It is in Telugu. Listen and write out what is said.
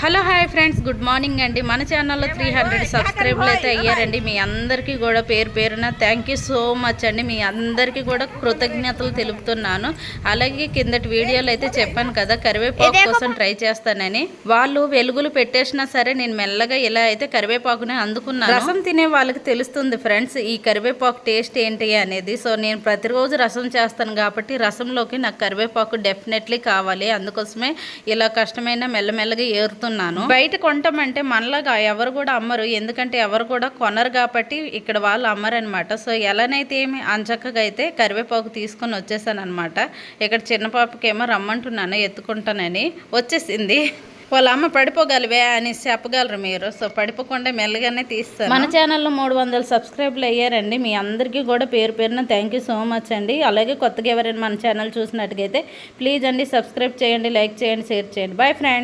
Hello hi friends, good morning అండి. మన ఛానల్లో 300 సబ్స్క్రైబర్లు అయితే అయ్యారండి. మీ అందరికీ కూడా పేరు పేరున థ్యాంక్ యూ సో మచ్ అండి. మీ అందరికీ కూడా కృతజ్ఞతలు తెలుపుతున్నాను. అలాగే కిందటి వీడియోలో అయితే చెప్పాను కదా కరివేపాకు కోసం ట్రై చేస్తానని. వాళ్ళు వెలుగులు పెట్టేసినా సరే నేను మెల్లగా ఇలా అయితే కరివేపాకుని అందుకున్నాను. రసం తినే వాళ్ళకి తెలుస్తుంది ఫ్రెండ్స్ ఈ కరివేపాకు టేస్ట్ ఏంటి అనేది. సో నేను ప్రతిరోజు రసం చేస్తాను కాబట్టి రసంలోకి నాకు కరివేపాకు డెఫినెట్లీ కావాలి. అందుకోసమే ఇలా కష్టమైన మెల్లమెల్లగా ఏరుతున్నాను. బయట కొంటామంటే మనలాగా ఎవరు కూడా అమ్మరు, ఎందుకంటే ఎవరు కూడా కొనరు కాబట్టి ఇక్కడ వాళ్ళు అమ్మరు అనమాట. సో ఎలానైతే ఏమి అంచక్కగా అయితే కరివేపాకు తీసుకొని వచ్చేసాను అనమాట. ఇక్కడ చిన్న పాపకేమో రమ్మంటున్నాను ఎత్తుకుంటానని, వచ్చేసింది. వాళ్ళ అమ్మ పడిపోగలివే అని చెప్పగలరు మీరు. సో పడిపోకుండా మెల్లగానే తీస్తాను. మన ఛానల్లో 300 సబ్స్క్రైబర్లు అయ్యారండి. మీ అందరికీ కూడా పేరు పేరున థ్యాంక్ యూ సో మచ్ అండి. అలాగే కొత్తగా ఎవరైనా మన ఛానల్ చూసినట్టుగైతే ప్లీజ్ అండి సబ్స్క్రైబ్ చేయండి, లైక్ చేయండి, షేర్ చేయండి. Bye friends.